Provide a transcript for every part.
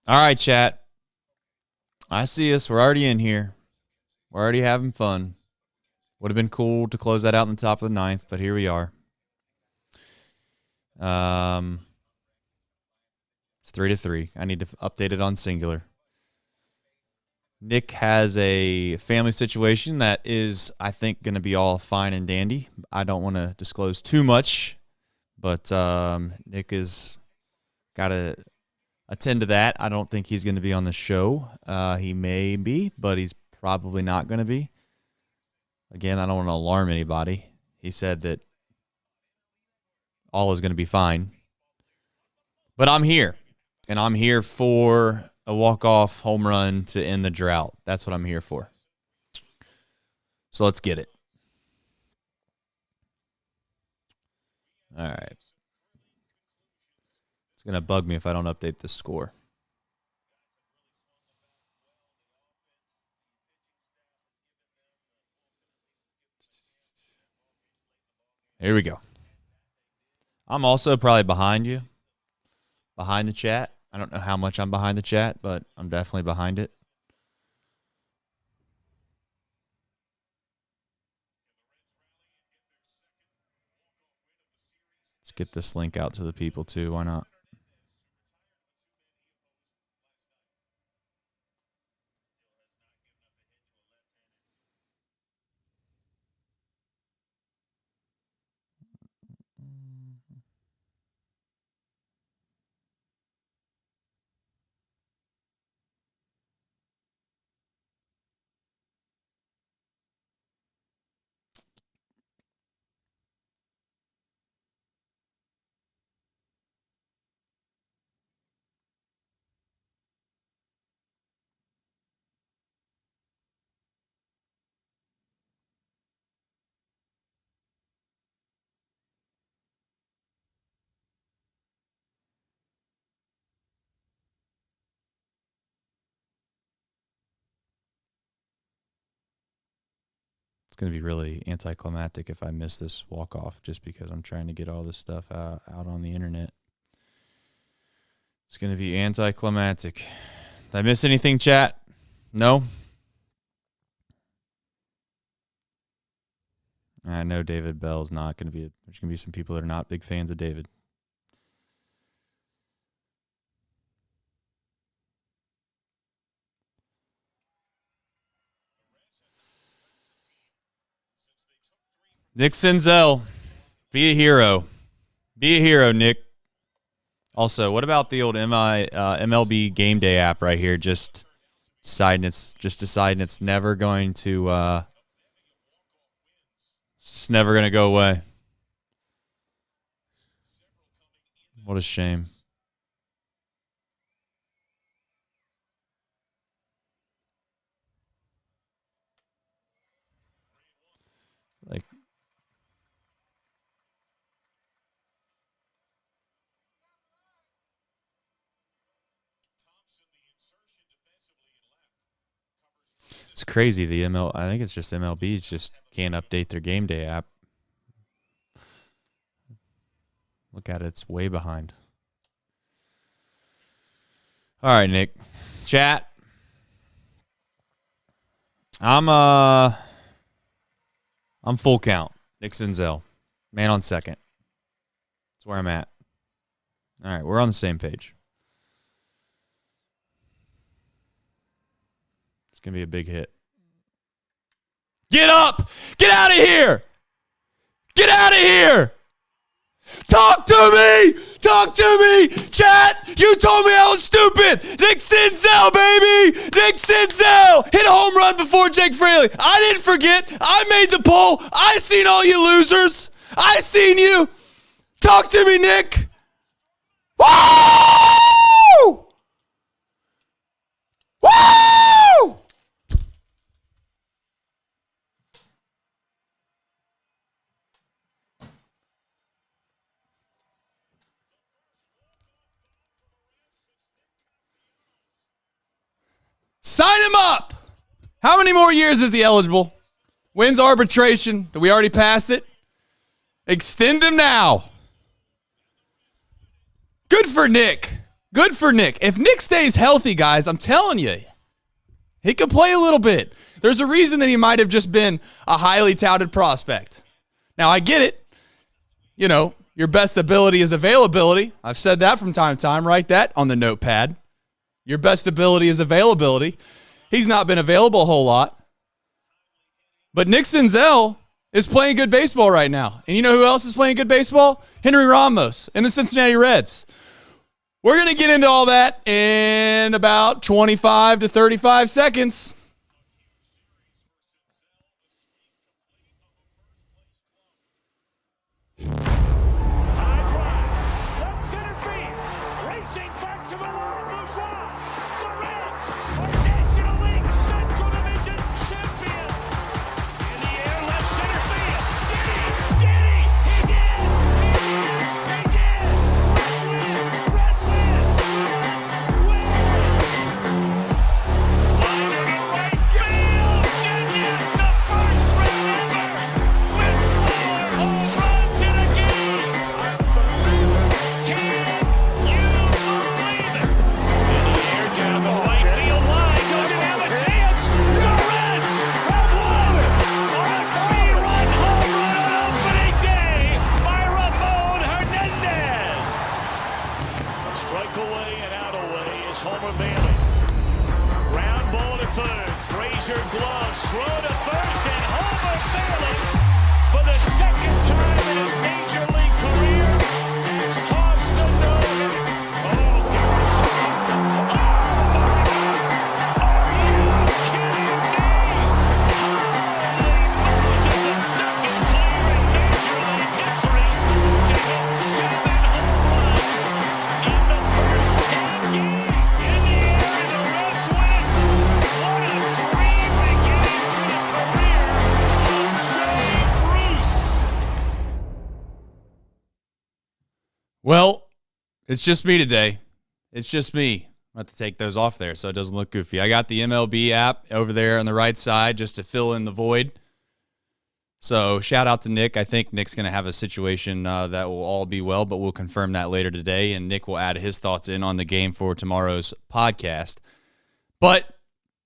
All right, chat. I see us. We're already in here. We're already having fun. Would have been cool to close that out in the top of the ninth, but here we are. It's 3-3. I need to update it on singular. Nick has a family situation that is, I think, going to be all fine and dandy. I don't want to disclose too much, but Nick is got to attend to that. I don't think he's going to be on the show. He may be, but he's probably not going to be. Again, I don't want to alarm anybody. He said that all is going to be fine. But I'm here, and I'm here for a walk-off home run to end the drought. That's what I'm here for. So let's get it. All right. It's going to bug me if I don't update the score. Here we go. I'm also probably behind you, behind the chat. I don't know how much I'm behind the chat, but I'm definitely behind it. Let's get this link out to the people too. Why not? It's going to be really anticlimactic if I miss this walk-off just because I'm trying to get all this stuff out on the internet. It's going to be anticlimactic. Did I miss anything, chat? No? I know David Bell's not going to be... There's going to be some people that are not big fans of David. Nick Senzel, be a hero. Be a hero, Nick. Also, what about the old MLB game day app right here? Just deciding it's never going to it's never going to go away. What a shame. Like, it's crazy. I think it's just MLB just can't update their game day app. Look at it, it's way behind. All right, Nick. Chat. I'm full count. Nick Senzel. Man on second. That's where I'm at. All right, we're on the same page. It's going to be a big hit. Get up! Get out of here! Get out of here! Talk to me! Talk to me! Chat! You told me I was stupid! Nick Senzel, baby! Nick Senzel! Hit a home run before Jake Fraley. I didn't forget. I made the poll. I seen all you losers. I seen you. Talk to me, Nick. Woo! Woo! Sign him up. How many more years is he eligible? Wins arbitration. We already passed it. Extend him now. Good for Nick. Good for Nick. If Nick stays healthy, guys, I'm telling you, he could play a little bit. There's a reason that he might have just been a highly touted prospect. Now, I get it. You know, your best ability is availability. I've said that from time to time. Write that on the notepad. Your best ability is availability. He's not been available a whole lot. But Nick Senzel is playing good baseball right now. And you know who else is playing good baseball? Henry Ramos and the Cincinnati Reds. We're going to get into all that in about 25 to 35 seconds. Well, it's just me today. It's just me. I'm about to take those off there so it doesn't look goofy. I got the MLB app over there on the right side just to fill in the void. So shout out to Nick. I think Nick's going to have a situation that will all be well, but we'll confirm that later today, and Nick will add his thoughts in on the game for tomorrow's podcast. But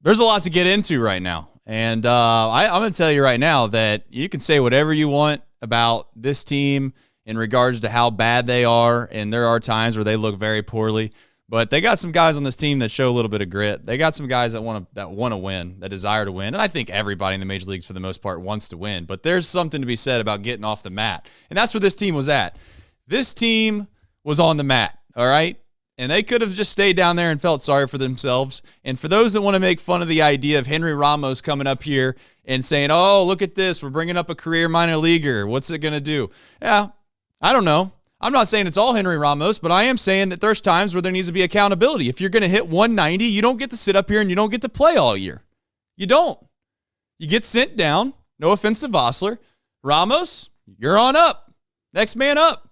there's a lot to get into right now, and I'm going to tell you right now that you can say whatever you want about this team in regards to how bad they are, and there are times where they look very poorly. But they got some guys on this team that show a little bit of grit. They got some guys that want to win, that desire to win. And I think everybody in the major leagues, for the most part, wants to win. But there's something to be said about getting off the mat. And that's where this team was at. This team was on the mat, all right? And they could have just stayed down there and felt sorry for themselves. And for those that want to make fun of the idea of Henry Ramos coming up here and saying, oh, look at this, we're bringing up a career minor leaguer, what's it going to do? Yeah, I don't know. I'm not saying it's all Henry Ramos, but I am saying that there's times where there needs to be accountability. If you're going to hit 190, you don't get to sit up here and you don't get to play all year. You don't. You get sent down. No offense to Vossler. Ramos, you're on up. Next man up.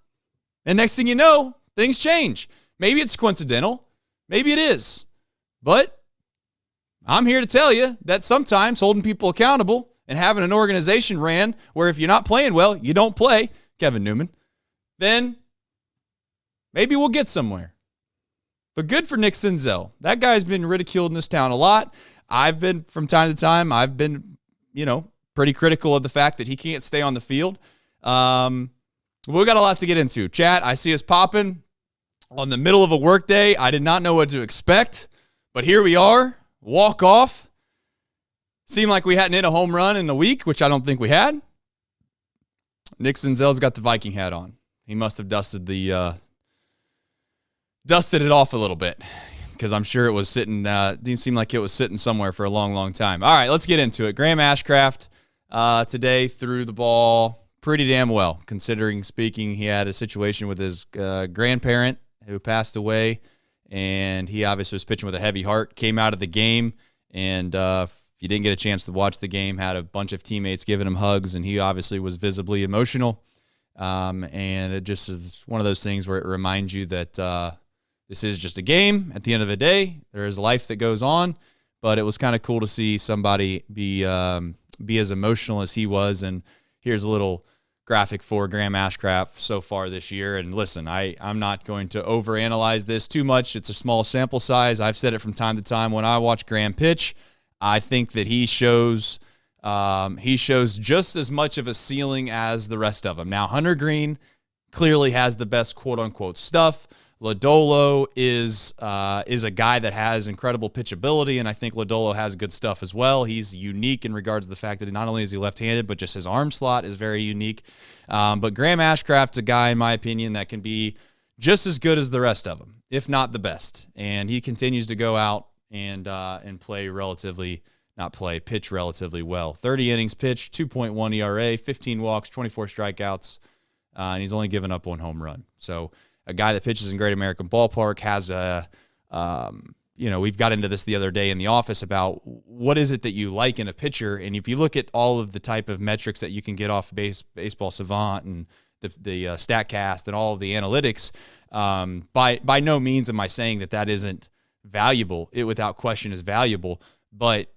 And next thing you know, things change. Maybe it's coincidental. Maybe it is. But I'm here to tell you that sometimes holding people accountable and having an organization ran where if you're not playing well, you don't play, Kevin Newman, then maybe we'll get somewhere. But good for Nick Senzel. That guy's been ridiculed in this town a lot. I've been, from time to time, pretty critical of the fact that he can't stay on the field. We've got a lot to get into. Chat, I see us popping on the middle of a workday. I did not know what to expect, but here we are. Walk off. Seemed like we hadn't hit a home run in a week, which I don't think we had. Nick Senzel's got the Viking hat on. He must have dusted it off a little bit because I'm sure it was sitting, didn't seem like it was sitting somewhere for a long, long time. All right, let's get into it. Graham Ashcraft today threw the ball pretty damn well, considering speaking. He had a situation with his grandparent who passed away, and he obviously was pitching with a heavy heart, came out of the game, and if you didn't get a chance to watch the game, had a bunch of teammates giving him hugs, and he obviously was visibly emotional. And it just is one of those things where it reminds you that this is just a game. At the end of the day, there is life that goes on, but it was kind of cool to see somebody be as emotional as he was. And here's a little graphic for Graham Ashcraft so far this year. And listen, I'm not going to overanalyze this too much. It's a small sample size. I've said it from time to time when I watch Graham pitch. I think that he shows just as much of a ceiling as the rest of them. Now, Hunter Green clearly has the best quote-unquote stuff. Lodolo is a guy that has incredible pitchability, and I think Lodolo has good stuff as well. He's unique in regards to the fact that not only is he left-handed, but just his arm slot is very unique. But Graham Ashcraft's a guy, in my opinion, that can be just as good as the rest of them, if not the best. And he continues to go out and pitch relatively well. 30 innings pitched, 2.1 ERA, 15 walks, 24 strikeouts, and he's only given up 1 home run. So a guy that pitches in Great American Ballpark has we've got into this the other day in the office about what is it that you like in a pitcher. And if you look at all of the type of metrics that you can get off Baseball Savant and the StatCast and all of the analytics, by no means am I saying that isn't valuable. It without question is valuable. But,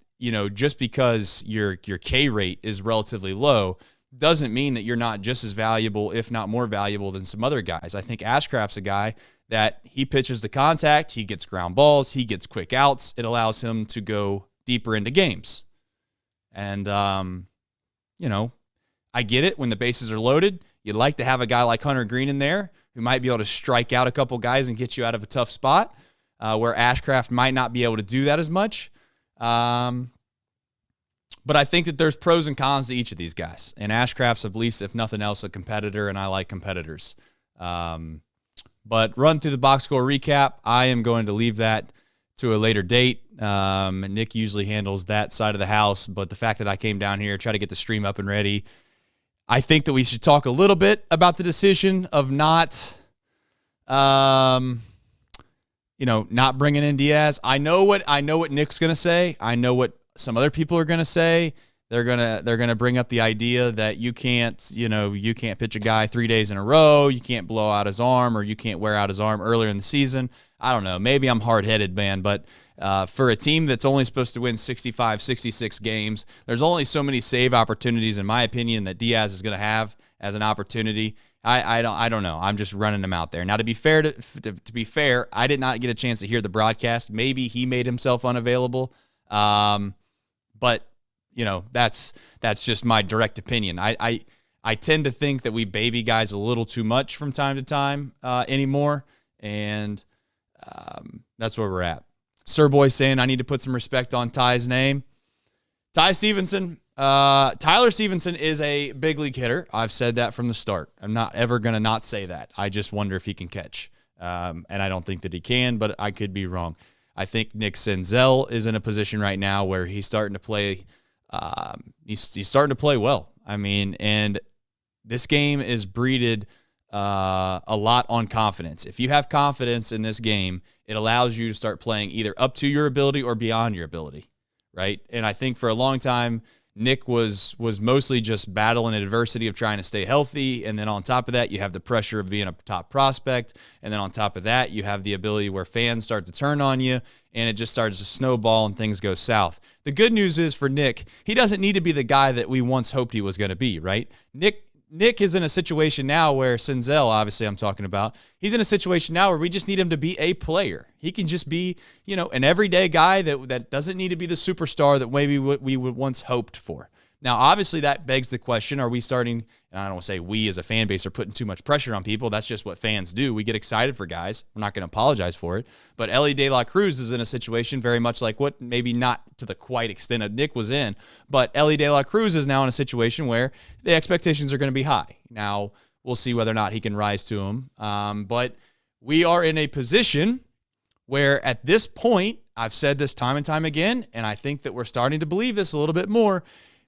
just because your K rate is relatively low doesn't mean that you're not just as valuable, if not more valuable than some other guys. I think Ashcraft's a guy that he pitches to contact, he gets ground balls, he gets quick outs. It allows him to go deeper into games. And, I get it when the bases are loaded. You'd like to have a guy like Hunter Green in there who might be able to strike out a couple guys and get you out of a tough spot, where Ashcraft might not be able to do that as much. But I think that there's pros and cons to each of these guys. And Ashcraft's, at least, if nothing else, a competitor, and I like competitors. But run through the box score recap. I am going to leave that to a later date. Nick usually handles that side of the house, but the fact that I came down here, try to get the stream up and ready, I think that we should talk a little bit about the decision of not bringing in Diaz. I know what Nick's going to say. I know what some other people are going to say. They're gonna bring up the idea that you can't pitch a guy 3 days in a row. You can't blow out his arm, or you can't wear out his arm earlier in the season. I don't know. Maybe I'm hard-headed, man, but for a team that's only supposed to win 65, 66 games, there's only so many save opportunities, in my opinion, that Diaz is going to have as an opportunity. I don't know. I'm just running them out there. Now, to be fair, I did not get a chance to hear the broadcast. Maybe he made himself unavailable. But that's just my direct opinion. I tend to think that we baby guys a little too much from time to time anymore, and that's where we're at. Sir Boy saying I need to put some respect on Ty's name. Ty Stevenson. Tyler Stevenson is a big league hitter. I've said that from the start. I'm not ever going to not say that. I just wonder if he can catch. And I don't think that he can, but I could be wrong. I think Nick Senzel is in a position right now where he's starting to play. He's starting to play well. I mean, and this game is breeded a lot on confidence. If you have confidence in this game, it allows you to start playing either up to your ability or beyond your ability, right? And I think for a long time, Nick was mostly just battling adversity of trying to stay healthy, and then on top of that, you have the pressure of being a top prospect, and then on top of that, you have the ability where fans start to turn on you, and it just starts to snowball and things go south. The good news is for Nick, he doesn't need to be the guy that we once hoped he was going to be, right? Nick is in a situation now where Senzel, obviously I'm talking about, he's in a situation now where we just need him to be a player. He can just be, an everyday guy that doesn't need to be the superstar that maybe we would once hoped for. Now, obviously that begs the question, are we starting, and I don't want to say we as a fan base are putting too much pressure on people. That's just what fans do. We get excited for guys. We're not going to apologize for it. But Ellie De La Cruz is in a situation very much like what maybe not to the quite extent of Nick was in, but Ellie De La Cruz is now in a situation where the expectations are going to be high. Now, we'll see whether or not he can rise to them. But we are in a position where at this point, I've said this time and time again, and I think that we're starting to believe this a little bit more.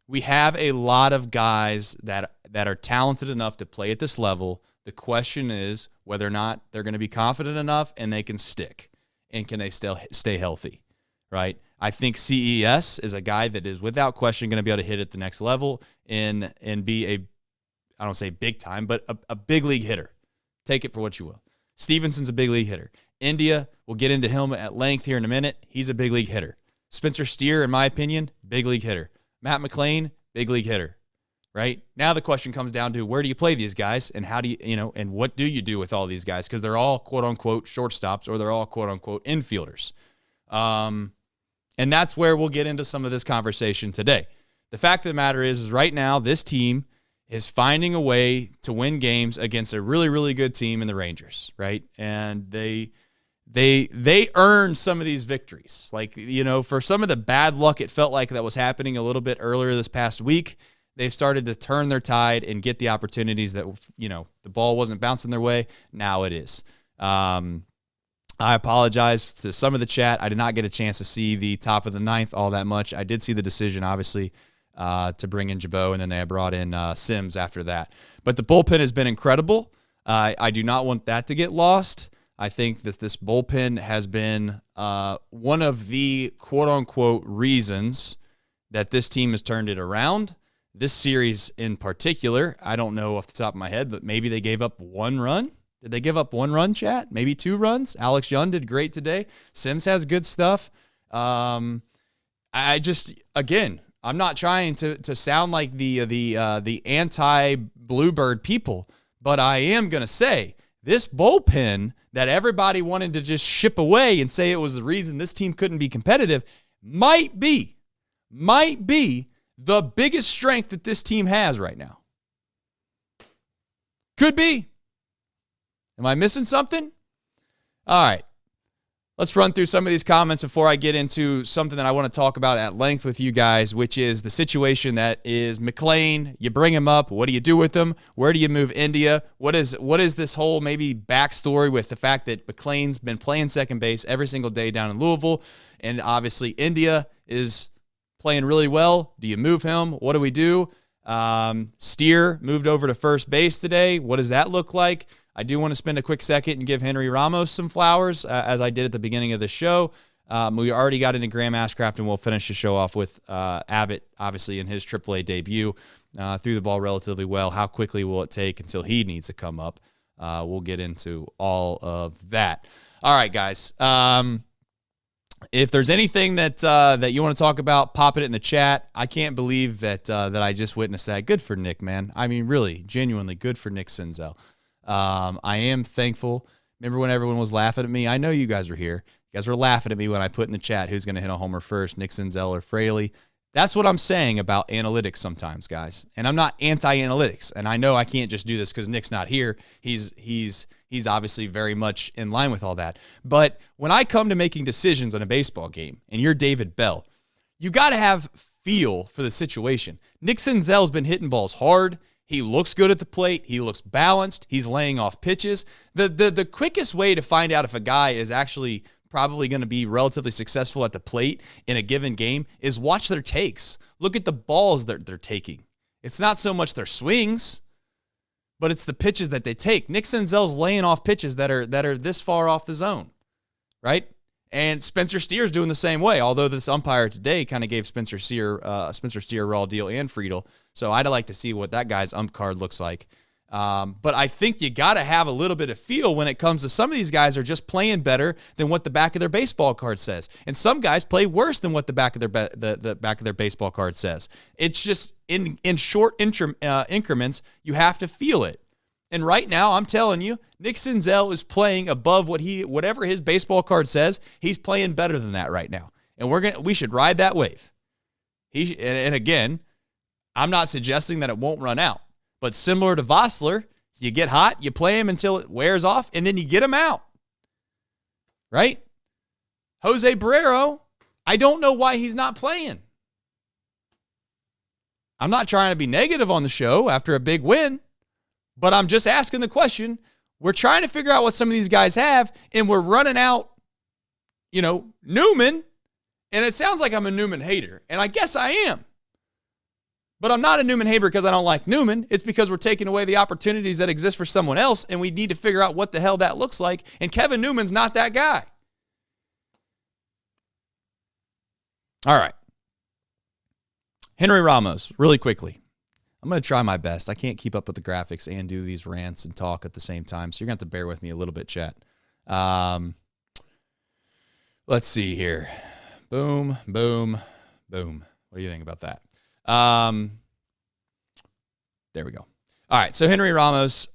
We have a lot of guys that are talented enough to play at this level. The question is whether or not they're going to be confident enough and they can stick, and can they still stay healthy, right? I think CES is a guy that is without question going to be able to hit at the next level and be I don't say big time, but a big league hitter. Take it for what you will. Stevenson's a big league hitter. India, we'll get into him at length here in a minute. He's a big league hitter. Spencer Steer, in my opinion, big league hitter. Matt McClain, big league hitter. right? Now the question comes down to where do you play these guys and how do you, and what do you do with all these guys? Because they're all quote-unquote shortstops or they're all quote-unquote infielders. And that's where we'll get into some of this conversation today. The fact of the matter is right now this team is finding a way to win games against a really, really good team in the Rangers, right? And they earned some of these victories. Like, for some of the bad luck it felt like that was happening a little bit earlier this past week, they've started to turn their tide and get the opportunities that, the ball wasn't bouncing their way. Now it is. I apologize to some of the chat. I did not get a chance to see the top of the ninth all that much. I did see the decision, obviously, to bring in Jabot, and then they brought in Sims after that. But the bullpen has been incredible. I do not want that to get lost. I think that this bullpen has been one of the quote-unquote reasons that this team has turned it around. This series in particular, I don't know off the top of my head, but maybe they gave up 1 run. Did they give up 1 run, chat? Maybe 2 runs? Alex Young did great today. Sims has good stuff. I'm not trying to sound like the anti-Bluebird people, but I am going to say this bullpen that everybody wanted to just ship away and say it was the reason this team couldn't be competitive might be the biggest strength that this team has right now. Could be. Am I missing something? All right. Let's run through some of these comments before I get into something that I want to talk about at length with you guys, which is the situation that is McLean. You bring him up. What do you do with him? Where do you move India? What is this whole maybe backstory with the fact that McLean's been playing second base every single day down in Louisville, and obviously India is playing really well. Do you move him? What do we do? Steer moved over to first base today. What does that look like? I do want to spend a quick second and give Henry Ramos some flowers, as I did at the beginning of the show. We already got into Graham Ashcraft, and we'll finish the show off with Abbott, obviously, in his AAA debut. Threw the ball relatively well. How quickly will it take until he needs to come up? We'll get into all of that. All right, guys. If there's anything that you want to talk about, pop it in the chat. I can't believe that I just witnessed that. Good for Nick, man. I mean, really, genuinely good for Nick Senzel. I am thankful. Remember when everyone was laughing at me? I know you guys were here. You guys were laughing at me when I put in the chat who's going to hit a homer first, Nick Senzel or Fraley. That's what I'm saying about analytics sometimes, guys. And I'm not anti-analytics. And I know I can't just do this because Nick's not here. He's obviously very much in line with all that. But when I come to making decisions on a baseball game, and you're David Bell, you got to have feel for the situation. Nick Senzel's been hitting balls hard. He looks good at the plate. He looks balanced. He's laying off pitches. The quickest way to find out if a guy is actually probably going to be relatively successful at the plate in a given game is watch their takes. Look at the balls that they're taking. It's not so much their swings, but it's the pitches that they take. Nick Senzel's laying off pitches that are this far off the zone, right? And Spencer Steer's doing the same way, although this umpire today kind of gave Spencer Steer a raw deal and Friedel. So I'd like to see what that guy's ump card looks like. But I think you got to have a little bit of feel when it comes to some of these guys are just playing better than what the back of their baseball card says. And some guys play worse than what the back of the back of their baseball card says. It's just in short increments, you have to feel it. And right now, I'm telling you, Nick Senzel is playing above whatever his baseball card says. He's playing better than that right now, and we should ride that wave. And again, I'm not suggesting that it won't run out, but similar to Vossler, you get hot, you play him until it wears off, and then you get him out. Right? Jose Barrero, I don't know why he's not playing. I'm not trying to be negative on the show after a big win. But I'm just asking the question. We're trying to figure out what some of these guys have, and we're running out, Newman. And it sounds like I'm a Newman hater, and I guess I am. But I'm not a Newman hater because I don't like Newman. It's because we're taking away the opportunities that exist for someone else, and we need to figure out what the hell that looks like. And Kevin Newman's not that guy. All right. Henry Ramos, really quickly. I'm going to try my best. I can't keep up with the graphics and do these rants and talk at the same time, so you're going to have to bear with me a little bit, chat. Let's see here. Boom, boom, boom. What do you think about that? There we go. All right, so Henry Ramos,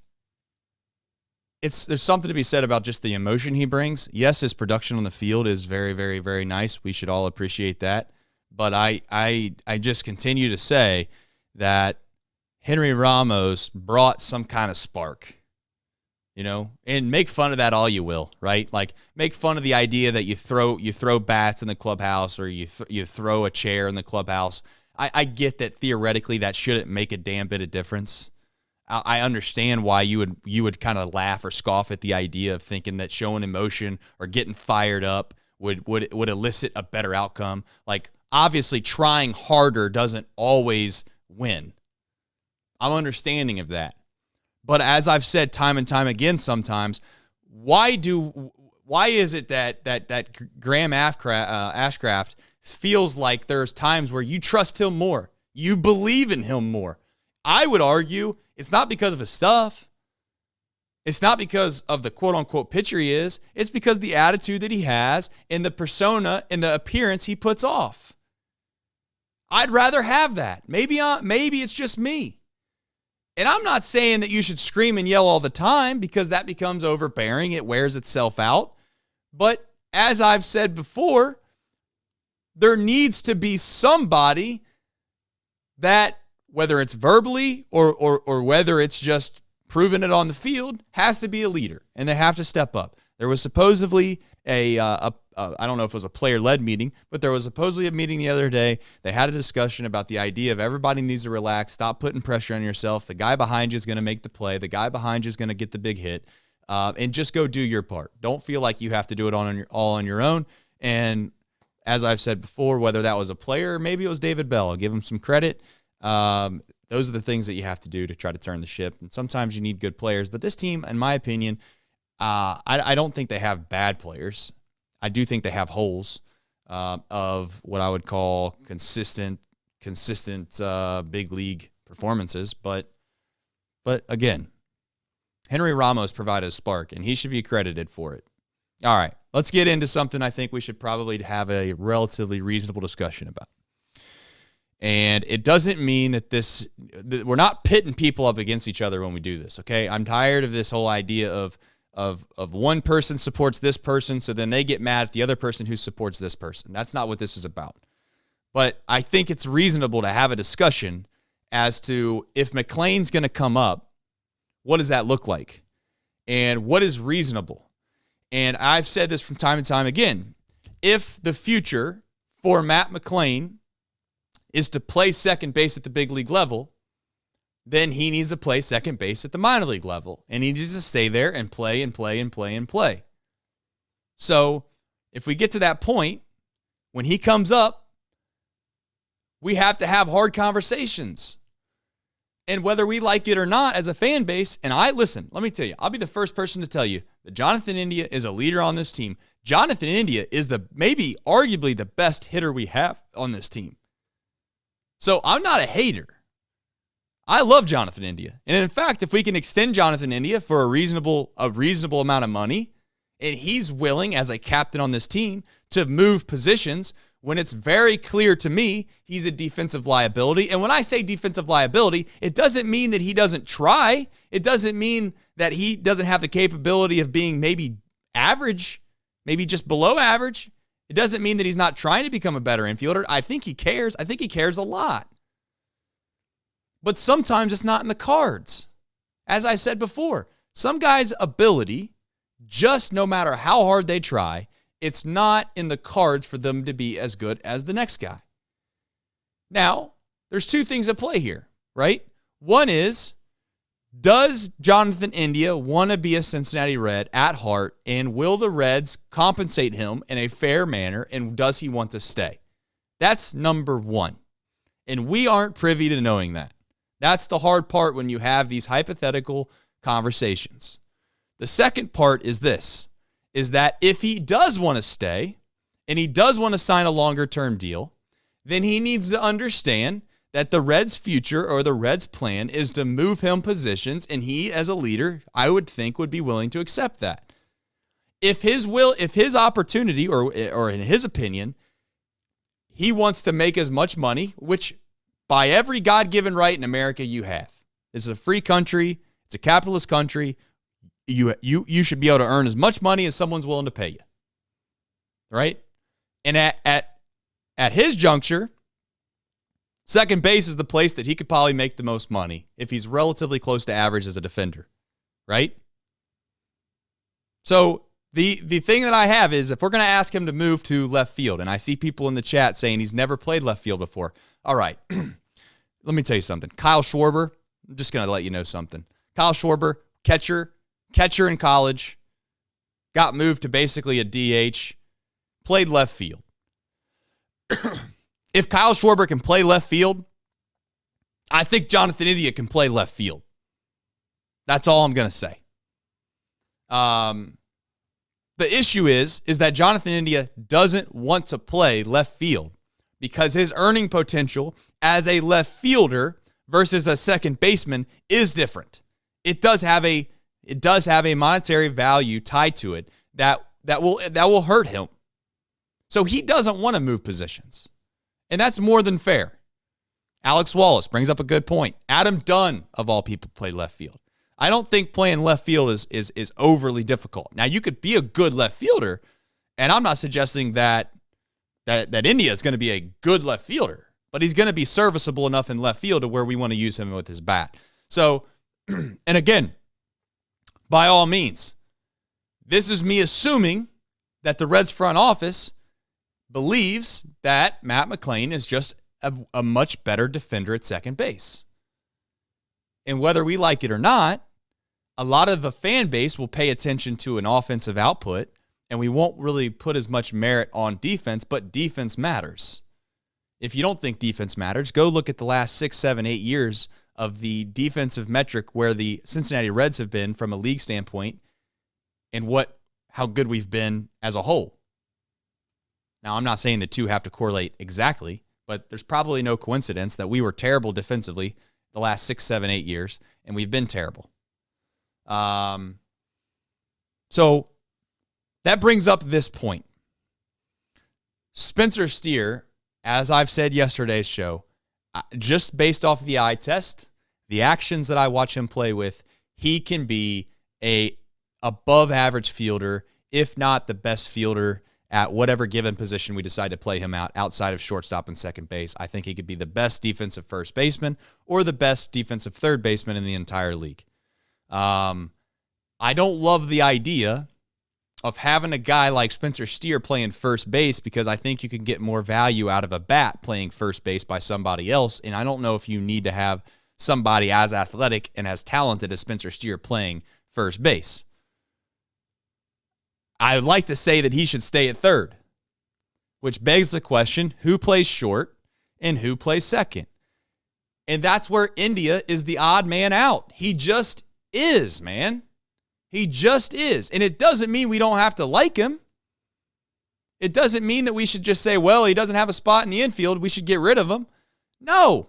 there's something to be said about just the emotion he brings. Yes, his production on the field is very, very, very nice. We should all appreciate that. But I just continue to say that Henry Ramos brought some kind of spark, and make fun of that all you will, right? Like, make fun of the idea that you throw bats in the clubhouse or you throw a chair in the clubhouse. I get that theoretically that shouldn't make a damn bit of difference. I understand why you would kind of laugh or scoff at the idea of thinking that showing emotion or getting fired up would elicit a better outcome. Like, obviously, trying harder doesn't always win. I'm understanding of that. But as I've said time and time again sometimes, why is it that Graham Ashcraft feels like there's times where you trust him more, you believe in him more? I would argue it's not because of his stuff. It's not because of the quote-unquote pitcher he is. It's because of the attitude that he has and the persona and the appearance he puts off. I'd rather have that. Maybe it's just me. And I'm not saying that you should scream and yell all the time because that becomes overbearing. It wears itself out. But as I've said before, there needs to be somebody that, whether it's verbally or whether it's just proving it on the field, has to be a leader, and they have to step up. There was supposedly I don't know if it was a player-led meeting, but there was supposedly a meeting the other day. They had a discussion about the idea of everybody needs to relax, stop putting pressure on yourself. The guy behind you is going to make the play. The guy behind you is going to get the big hit, and just go do your part. Don't feel like you have to do it all on your own. And as I've said before, whether that was a player or maybe it was David Bell, I'll give him some credit. Those are the things that you have to do to try to turn the ship. And sometimes you need good players. But this team, in my opinion, I don't think they have bad players. I do think they have holes of what I would call consistent big league performances. But again, Henry Ramos provided a spark, and he should be credited for it. All right, let's get into something I think we should probably have a relatively reasonable discussion about. And it doesn't mean that we're not pitting people up against each other when we do this, okay? I'm tired of this whole idea of one person supports this person, so then they get mad at the other person who supports this person. That's not what this is about. But I think it's reasonable to have a discussion as to if McLean's going to come up, what does that look like? And what is reasonable? And I've said this from time and time again. If the future for Matt McLean is to play second base at the big league level, then he needs to play second base at the minor league level. And he needs to stay there and play and play and play and play. So if we get to that point, when he comes up, we have to have hard conversations. And whether we like it or not as a fan base, and let me tell you, I'll be the first person to tell you that Jonathan India is a leader on this team. Jonathan India is arguably the best hitter we have on this team. So I'm not a hater. I love Jonathan India. And in fact, if we can extend Jonathan India for a reasonable amount of money, and he's willing as a captain on this team to move positions when it's very clear to me he's a defensive liability. And when I say defensive liability, it doesn't mean that he doesn't try. It doesn't mean that he doesn't have the capability of being maybe average, maybe just below average. It doesn't mean that he's not trying to become a better infielder. I think he cares. I think he cares a lot. But sometimes it's not in the cards. As I said before, some guys' ability, just no matter how hard they try, it's not in the cards for them to be as good as the next guy. Now, there's two things at play here, right? One is, does Jonathan India want to be a Cincinnati Red at heart, and will the Reds compensate him in a fair manner, and does he want to stay? That's number one. And we aren't privy to knowing that. That's the hard part when you have these hypothetical conversations. The second part is this, is that if he does want to stay and he does want to sign a longer-term deal, then he needs to understand that the Reds' future or the Reds' plan is to move him positions, and he, as a leader, I would think would be willing to accept that. If his opportunity, or in his opinion, he wants to make as much money, which by every God-given right in America you have. This is a free country. It's a capitalist country. You should be able to earn as much money as someone's willing to pay you. Right? And at his juncture, second base is the place that he could probably make the most money if he's relatively close to average as a defender. Right? So the thing that I have is if we're going to ask him to move to left field, and I see people in the chat saying he's never played left field before. All right. Let me tell you something. Kyle Schwarber, I'm just going to let you know something. Kyle Schwarber, catcher in college, got moved to basically a DH, played left field. If Kyle Schwarber can play left field, I think Jonathan India can play left field. That's all I'm going to say. The issue is that Jonathan India doesn't want to play left field because his earning potential as a left fielder versus a second baseman is different. It does have a monetary value tied to it that will hurt him. So he doesn't want to move positions. And that's more than fair. Alex Wallace brings up a good point. Adam Dunn, of all people, played left field. I don't think playing left field is overly difficult. Now, you could be a good left fielder, and I'm not suggesting that India is going to be a good left fielder, but he's going to be serviceable enough in left field to where we want to use him with his bat. So, and again, by all means, this is me assuming that the Reds front office believes that Matt McLain is just a much better defender at second base. And whether we like it or not, a lot of the fan base will pay attention to an offensive output, and we won't really put as much merit on defense, but defense matters. If you don't think defense matters, go look at the last 6, 7, 8 years of the defensive metric where the Cincinnati Reds have been from a league standpoint and how good we've been as a whole. Now, I'm not saying the two have to correlate exactly, but there's probably no coincidence that we were terrible defensively the last 6, 7, 8 years, and we've been terrible. So that brings up this point. Spencer Steer, as I've said yesterday's show, just based off the eye test, the actions that I watch him play with, he can be a above average fielder, if not the best fielder at whatever given position we decide to play him outside of shortstop and second base. I think he could be the best defensive first baseman or the best defensive third baseman in the entire league. I don't love the idea of having a guy like Spencer Steer playing first base because I think you can get more value out of a bat playing first base by somebody else, and I don't know if you need to have somebody as athletic and as talented as Spencer Steer playing first base. I'd like to say that he should stay at third, which begs the question, who plays short and who plays second? And that's where India is the odd man out. He just is, man. He just is. And it doesn't mean we don't have to like him. It doesn't mean that we should just say, well, he doesn't have a spot in the infield, we should get rid of him. No.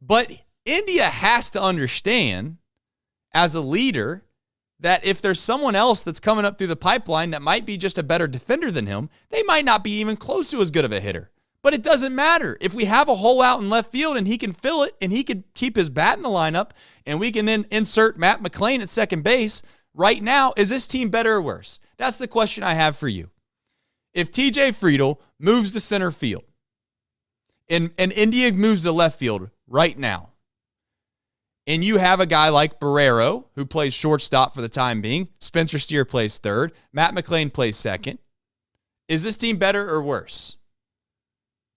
But India has to understand, as a leader, that if there's someone else that's coming up through the pipeline that might be just a better defender than him, they might not be even close to as good of a hitter. But it doesn't matter. If we have a hole out in left field and he can fill it and he can keep his bat in the lineup and we can then insert Matt McLain at second base, right now, is this team better or worse? That's the question I have for you. If TJ Friedel moves to center field and India moves to left field right now, and you have a guy like Barrero, who plays shortstop for the time being, Spencer Steer plays third, Matt McLain plays second, is this team better or worse?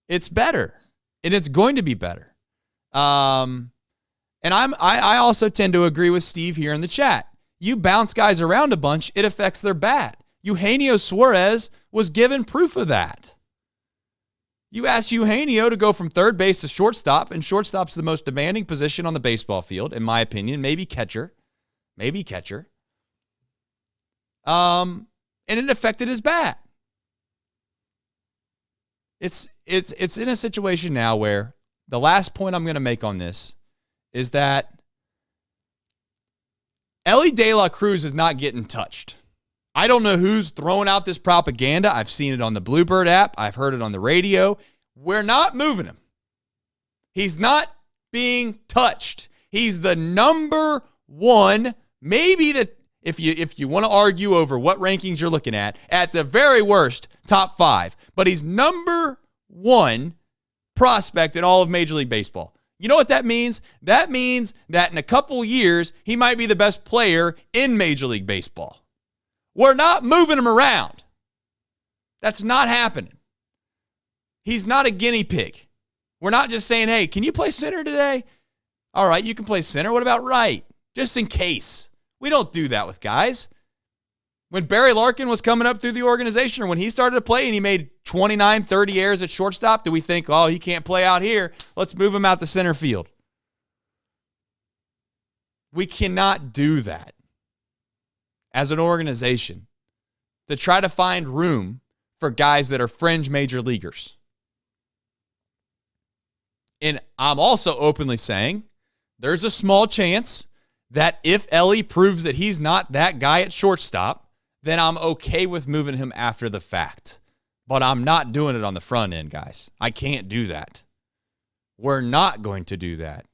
It's better, and it's going to be better. And I also tend to agree with Steve here in the chat. You bounce guys around a bunch, it affects their bat. Eugenio Suarez was given proof of that. You ask Eugenio to go from third base to shortstop, and shortstop's the most demanding position on the baseball field, in my opinion. Maybe catcher. And it affected his bat. It's in a situation now where the last point I'm going to make on this is that Ellie De La Cruz is not getting touched. I don't know who's throwing out this propaganda. I've seen it on the Bluebird app. I've heard it on the radio. We're not moving him. He's not being touched. He's the number one, maybe if you want to argue over what rankings you're looking at the very worst, top 5. But he's number one prospect in all of Major League Baseball. You know what that means? That means that in a couple years, he might be the best player in Major League Baseball. We're not moving him around. That's not happening. He's not a guinea pig. We're not just saying, hey, can you play center today? All right, you can play center. What about right? Just in case. We don't do that with guys. When Barry Larkin was coming up through the organization, or when he started to play and he made 29, 30 errors at shortstop, do we think, oh, he can't play out here? Let's move him out to center field. We cannot do that as an organization to try to find room for guys that are fringe major leaguers. And I'm also openly saying there's a small chance that if Ellie proves that he's not that guy at shortstop, then I'm okay with moving him after the fact. But I'm not doing it on the front end, guys. I can't do that. We're not going to do that.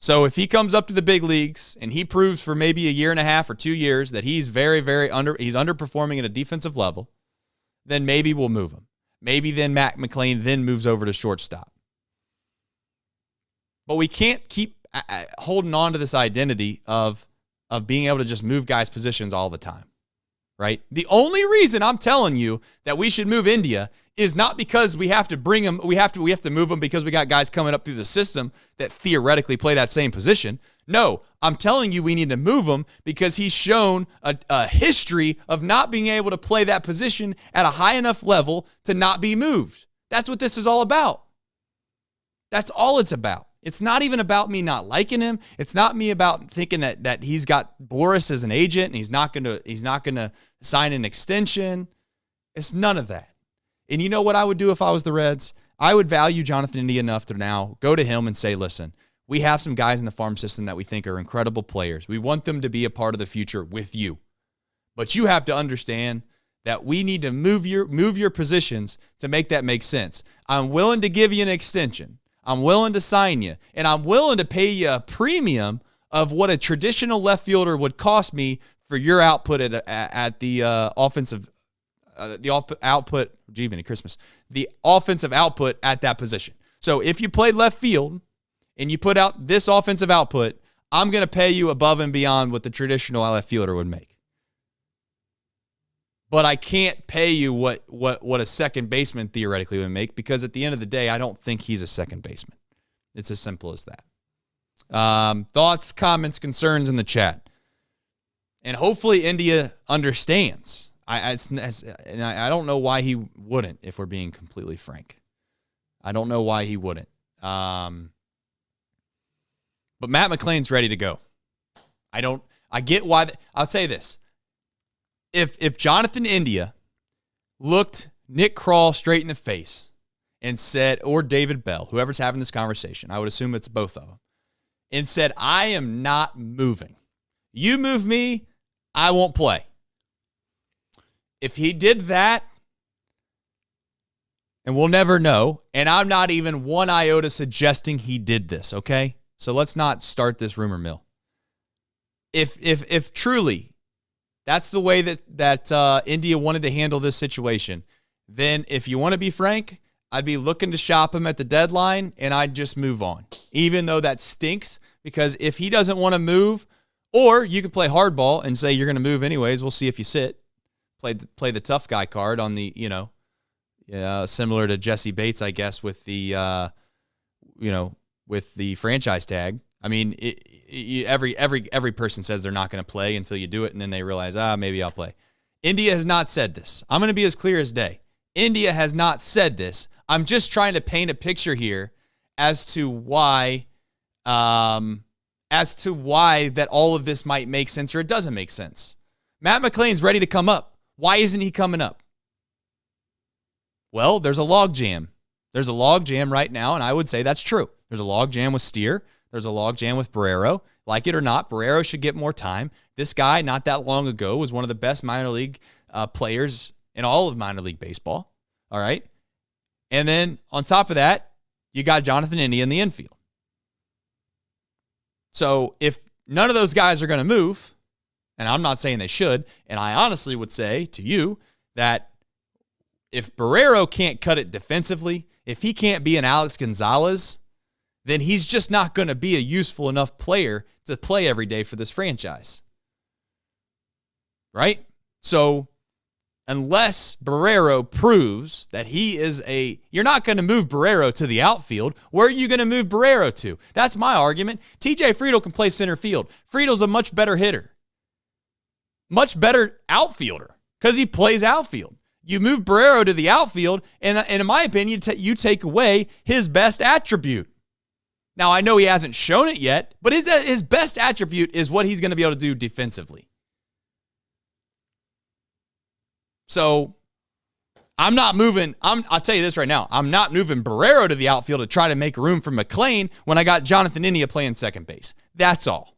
So if he comes up to the big leagues and he proves for maybe a year and a half or 2 years that he's he's underperforming at a defensive level, then maybe we'll move him. Maybe then Matt McLain then moves over to shortstop. But we can't keep holding on to this identity of being able to just move guys' positions all the time, right? The only reason I'm telling you that we should move India is not because we have to bring him, we have to move him because we got guys coming up through the system that theoretically play that same position. No, I'm telling you we need to move him because he's shown a history of not being able to play that position at a high enough level to not be moved. That's what this is all about. That's all it's about. It's not even about me not liking him. It's not me about thinking that he's got Boris as an agent and he's not gonna sign an extension. It's none of that. And you know what I would do if I was the Reds? I would value Jonathan India enough to now go to him and say, listen, we have some guys in the farm system that we think are incredible players. We want them to be a part of the future with you. But you have to understand that we need to move your positions to make that make sense. I'm willing to give you an extension. I'm willing to sign you, and I'm willing to pay you a premium of what a traditional left fielder would cost me for your output at the offensive output. Gee, many Christmas. The offensive output at that position. So if you played left field and you put out this offensive output, I'm going to pay you above and beyond what the traditional left fielder would make. But I can't pay you what a second baseman theoretically would make because at the end of the day, I don't think he's a second baseman. It's as simple as that. Thoughts, comments, concerns in the chat. And hopefully India understands. I don't know why he wouldn't, if we're being completely frank. I don't know why he wouldn't. But Matt McLain's ready to go. I get why. I'll say this. If Jonathan India looked Nick Krall straight in the face and said, or David Bell, whoever's having this conversation, I would assume it's both of them, and said, I am not moving. You move me, I won't play. If he did that, and we'll never know, and I'm not even one iota suggesting he did this, okay? So let's not start this rumor mill. If truly that's the way that India wanted to handle this situation, then if you want to be frank, I'd be looking to shop him at the deadline, and I'd just move on. Even though that stinks, because if he doesn't want to move, or you could play hardball and say you're going to move anyways, we'll see if you sit. Play the tough guy card on the, similar to Jesse Bates, I guess, with the, with the franchise tag. I mean, every person says they're not going to play until you do it, and then they realize, maybe I'll play. India has not said this. I'm going to be as clear as day. India has not said this. I'm just trying to paint a picture here as to why that all of this might make sense or it doesn't make sense. Matt McLain's ready to come up. Why isn't he coming up? Well, there's a log jam. There's a log jam right now, and I would say that's true. There's a log jam with Steer. There's a log jam with Barrero. Like it or not, Barrero should get more time. This guy, not that long ago, was one of the best minor league players in all of minor league baseball. All right? And then on top of that, you got Jonathan India in the infield. So if none of those guys are going to move, and I'm not saying they should, and I honestly would say to you that if Barrero can't cut it defensively, if he can't be an Alex Gonzalez, then he's just not going to be a useful enough player to play every day for this franchise. Right? So unless Barrero proves that he is you're not going to move Barrero to the outfield. Where are you going to move Barrero to? That's my argument. TJ Friedel can play center field. Friedel's a much better hitter. Much better outfielder because he plays outfield. You move Barrero to the outfield, and in my opinion, you take away his best attribute. Now, I know he hasn't shown it yet, but his best attribute is what he's going to be able to do defensively. So I'm not moving. I'll tell you this right now. I'm not moving Barrero to the outfield to try to make room for McLean when I got Jonathan India playing second base. That's all.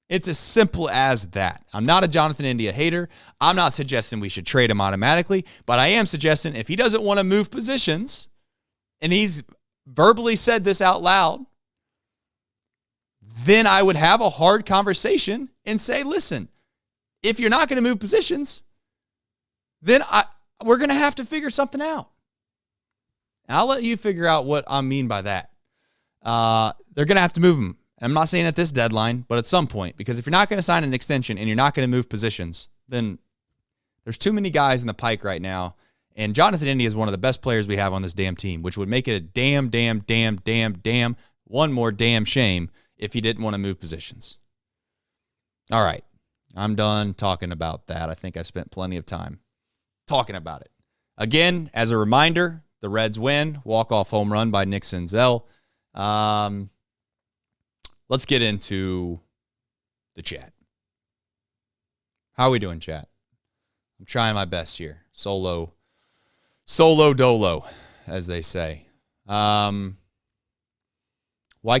It's as simple as that. I'm not a Jonathan India hater. I'm not suggesting we should trade him automatically, but I am suggesting if he doesn't want to move positions, and he's verbally said this out loud, then I would have a hard conversation and say, listen, if you're not going to move positions, then we're going to have to figure something out. And I'll let you figure out what I mean by that. They're going to have to move him. I'm not saying at this deadline, but at some point, because if you're not going to sign an extension and you're not going to move positions, then there's too many guys in the pike right now. And Jonathan India is one of the best players we have on this damn team, which would make it a damn, one more damn shame if he didn't want to move positions. All right. I'm done talking about that. I think I spent plenty of time talking about it. Again, as a reminder, the Reds win. Walk-off home run by Nick Senzel. Let's get into the chat. How are we doing, chat? I'm trying my best here. Solo dolo, as they say. Why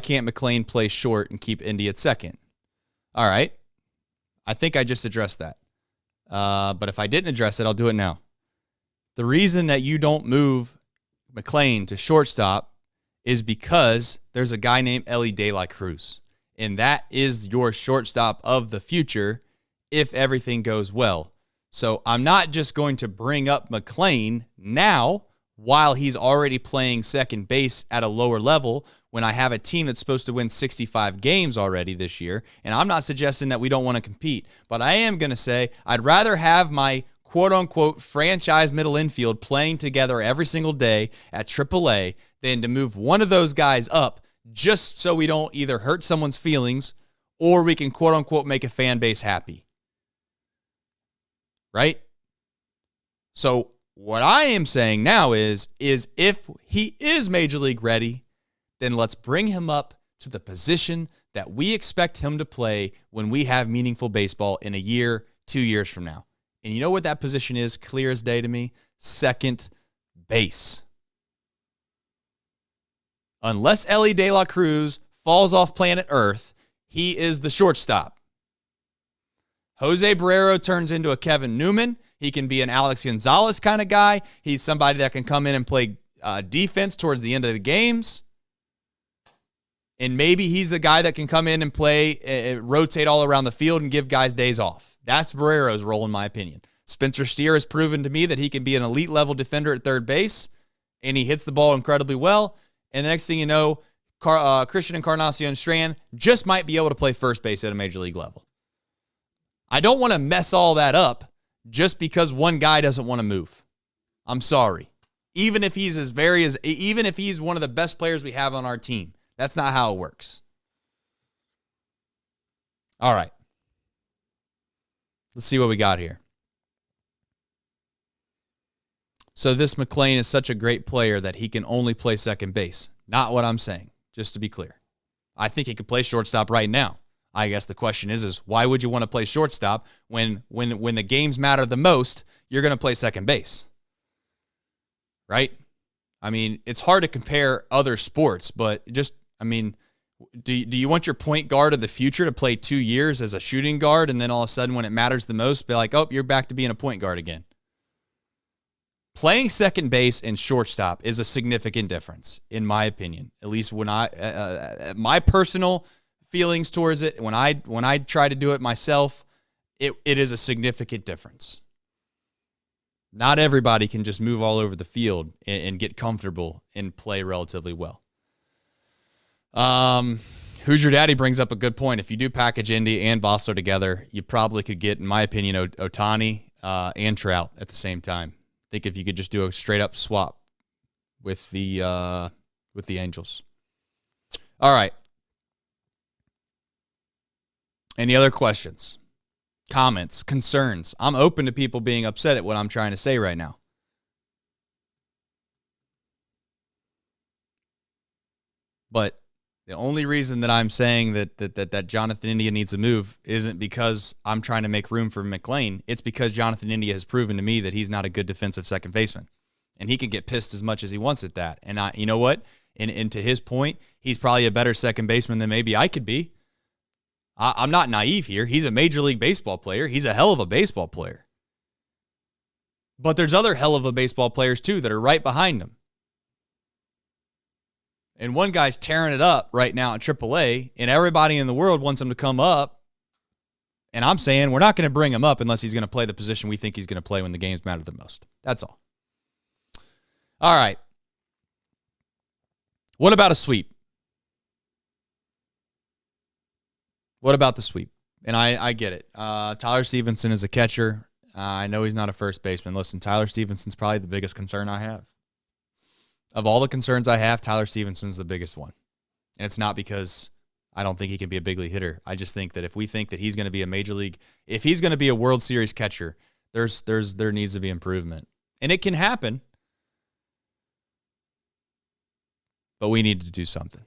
can't McLean play short and keep Indy at second? All right. I think I just addressed that. But if I didn't address it, I'll do it now. The reason that you don't move McLean to shortstop is because there's a guy named Elly De La Cruz. And that is your shortstop of the future if everything goes well. So I'm not just going to bring up McLean now while he's already playing second base at a lower level when I have a team that's supposed to win 65 games already this year. And I'm not suggesting that we don't want to compete, but I am going to say I'd rather have my quote-unquote franchise middle infield playing together every single day at AAA than to move one of those guys up just so we don't either hurt someone's feelings or we can quote-unquote make a fan base happy. Right? So what I am saying now is if he is Major League ready, then let's bring him up to the position that we expect him to play when we have meaningful baseball in a year, 2 years from now. And you know what that position is, clear as day to me? Second base. Unless Elly De La Cruz falls off planet Earth, he is the shortstop. Jose Barrero turns into a Kevin Newman. He can be an Alex Gonzalez kind of guy. He's somebody that can come in and play defense towards the end of the games. And maybe he's a guy that can come in and play, rotate all around the field and give guys days off. That's Barrero's role, in my opinion. Spencer Steer has proven to me that he can be an elite-level defender at third base, and he hits the ball incredibly well. And the next thing you know, Christian Encarnacion Strand just might be able to play first base at a major league level. I don't want to mess all that up just because one guy doesn't want to move. I'm sorry. Even if he's even if he's one of the best players we have on our team, that's not how it works. All right. Let's see what we got here. So this McLean is such a great player that he can only play second base. Not what I'm saying, just to be clear. I think he could play shortstop right now. I guess the question is why would you want to play shortstop when the games matter the most, you're going to play second base? Right? I mean, it's hard to compare other sports, but just, I mean, do you want your point guard of the future to play 2 years as a shooting guard and then all of a sudden when it matters the most, be like, oh, you're back to being a point guard again? playing second base and shortstop is a significant difference, in my opinion. At least when my personal feelings towards it, when I try to do it myself, it is a significant difference. Not everybody can just move all over the field and get comfortable and play relatively well. Who's Your Daddy brings up a good point. If you do package Indy and Vosler together, you probably could get, in my opinion, Ohtani and Trout at the same time. I think if you could just do a straight-up swap with the Angels. All right. Any other questions? Comments, concerns? I'm open to people being upset at what I'm trying to say right now. But the only reason that I'm saying that Jonathan India needs to move isn't because I'm trying to make room for McLean. It's because Jonathan India has proven to me that he's not a good defensive second baseman. And he can get pissed as much as he wants at that. And you know what? And to his point, he's probably a better second baseman than maybe I could be. I'm not naive here. He's a Major League Baseball player. He's a hell of a baseball player. But there's other hell of a baseball players, too, that are right behind him. And one guy's tearing it up right now at AAA, and everybody in the world wants him to come up. And I'm saying we're not going to bring him up unless he's going to play the position we think he's going to play when the games matter the most. That's all. All right. What about a sweep? What about the sweep? And I get it. Tyler Stevenson is a catcher. I know he's not a first baseman. Listen, Tyler Stevenson's probably the biggest concern I have. Of all the concerns I have, Tyler Stevenson's the biggest one. And it's not because I don't think he can be a big league hitter. I just think that if we think that he's going to be a major league, if he's going to be a World Series catcher, there needs to be improvement. And it can happen. But we need to do something.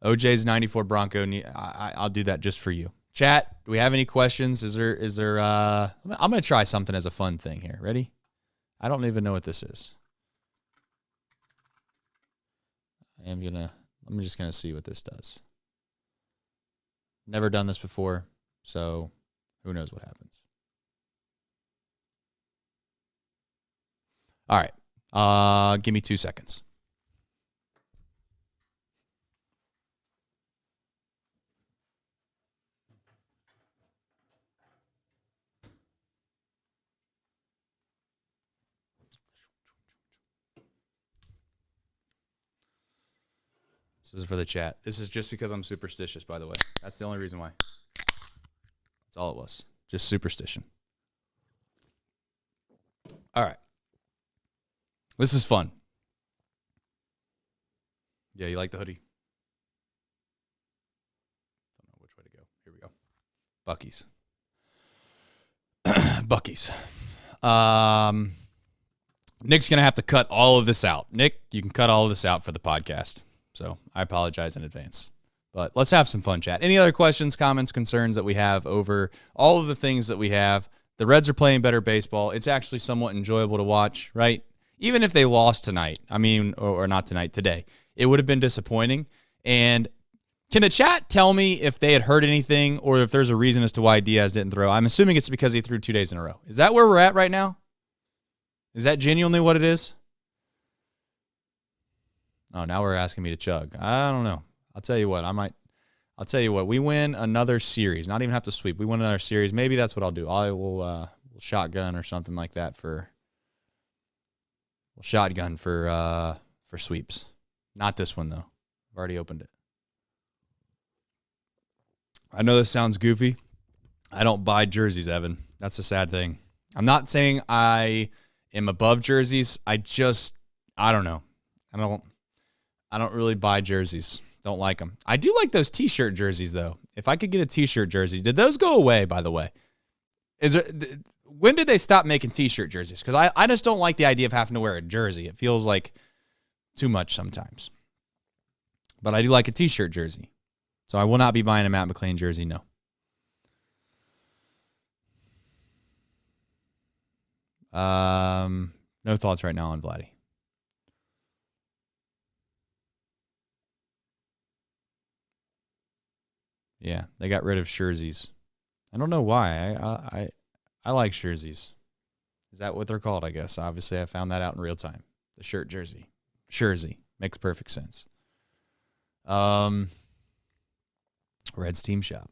OJ's 94 Bronco. I'll do that just for you. Chat, do we have any questions? Is there I'm going to try something as a fun thing here. Ready? I don't even know what this is. I'm just going to see what this does. Never done this before, so who knows what happens. All right. Give me 2 seconds. This is for the chat. This is just because I'm superstitious, by the way. That's the only reason why. That's all it was. Just superstition. All right. This is fun. Yeah, you like the hoodie? Don't know which way to go. Here we go. Buc-ee's. Buc-ee's. Nick's going to have to cut all of this out. Nick, you can cut all of this out for the podcast. So I apologize in advance. But let's have some fun, chat. Any other questions, comments, concerns that we have over all of the things that we have? The Reds are playing better baseball. It's actually somewhat enjoyable to watch, right? Even if they lost tonight, or not tonight, today, it would have been disappointing. And can the chat tell me if they had heard anything or if there's a reason as to why Diaz didn't throw? I'm assuming it's because he threw 2 days in a row. Is that where we're at right now? Is that genuinely what it is? Oh, now we're asking me to chug. I don't know. I'll tell you what. I'll tell you what. We win another series. Not even have to sweep. We win another series. Maybe that's what I'll do. I will shotgun or something like that for sweeps. Not this one though. I've already opened it. I know this sounds goofy. I don't buy jerseys, Evan. That's the sad thing. I'm not saying I am above jerseys. I don't know. I don't really buy jerseys. Don't like them. I do like those T-shirt jerseys, though. If I could get a T-shirt jersey. Did those go away, by the way? When did they stop making T-shirt jerseys? Because I just don't like the idea of having to wear a jersey. It feels like too much sometimes. But I do like a T-shirt jersey. So I will not be buying a Matt McLain jersey, no. No thoughts right now on Vladdy. Yeah, they got rid of jerseys. I don't know why. I like jerseys. Is that what they're called, I guess? Obviously, I found that out in real time. The shirt jersey. Jersey. Makes perfect sense. Reds team shop.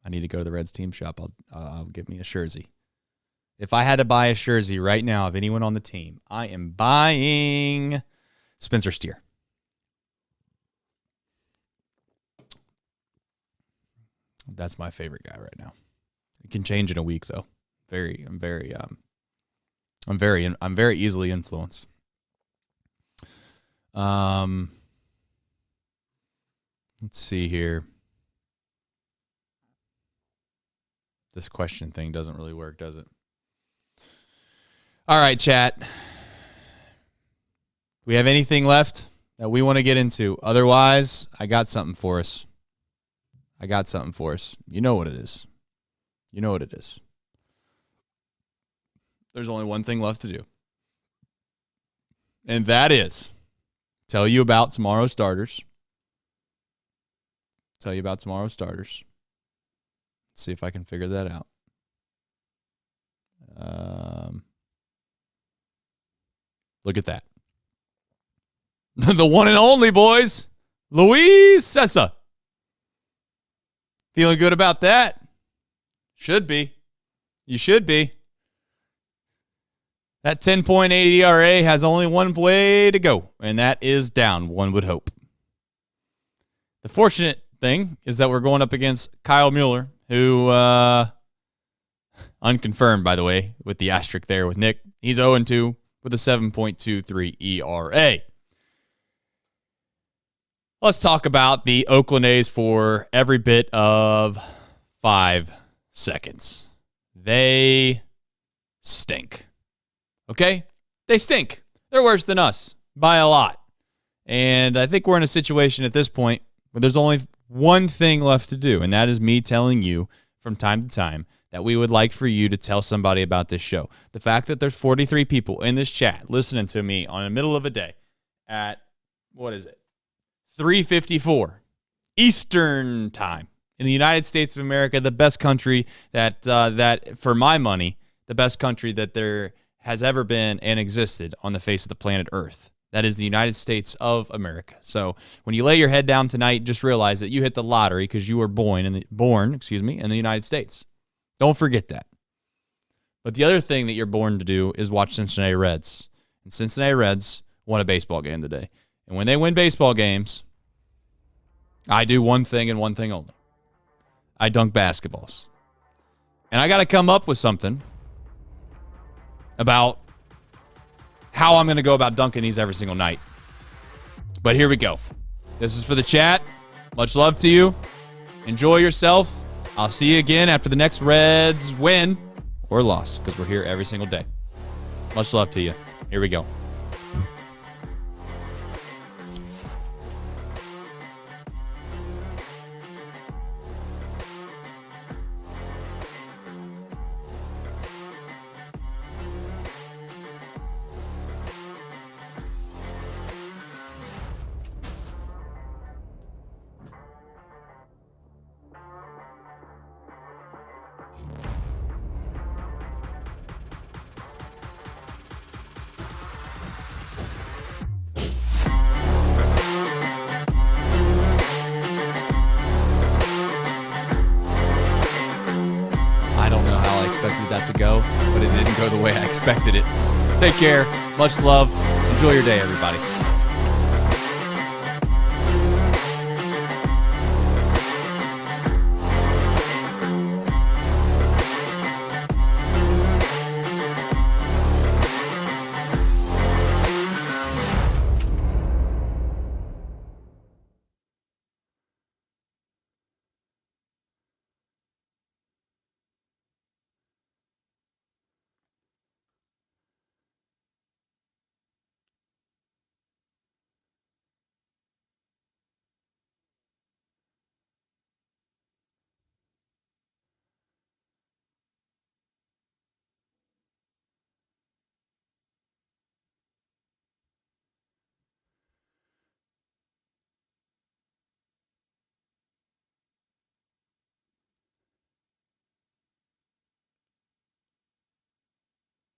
I need to go to the Reds team shop. I'll get me a jersey. If I had to buy a jersey right now of anyone on the team, I am buying Spencer Steer. That's my favorite guy right now. It can change in a week, though. I'm very easily influenced. Let's see here. This question thing doesn't really work, does it? All right, chat. We have anything left that we want to get into? Otherwise, I got something for us. You know what it is. There's only one thing left to do. And that is tell you about tomorrow's starters. See if I can figure that out. Look at that. The one and only, boys. Luis Cessa. Feeling good about that? Should be. You should be. That 10.8 ERA has only one way to go, and that is down, one would hope. The fortunate thing is that we're going up against Kyle Mueller, who, unconfirmed, by the way, with the asterisk there with Nick. He's 0-2 with a 7.23 ERA. Let's talk about the Oakland A's for every bit of 5 seconds. They stink. Okay? They stink. They're worse than us by a lot. And I think we're in a situation at this point where there's only one thing left to do, and that is me telling you from time to time that we would like for you to tell somebody about this show. The fact that there's 43 people in this chat listening to me on the middle of a day at, 3:54 Eastern time in the United States of America, the best country that for my money, the best country that there has ever been and existed on the face of the planet Earth. That is the United States of America. So when you lay your head down tonight, just realize that you hit the lottery because you were born in the United States. Don't forget that. But the other thing that you're born to do is watch Cincinnati Reds. And Cincinnati Reds won a baseball game today. And when they win baseball games, I do one thing and one thing only. I dunk basketballs. And I got to come up with something about how I'm going to go about dunking these every single night. But here we go. This is for the chat. Much love to you. Enjoy yourself. I'll see you again after the next Reds win or loss, because we're here every single day. Much love to you. Here we go. That to go, but it didn't go the way I expected it. Take care. Much love. Enjoy your day, everybody.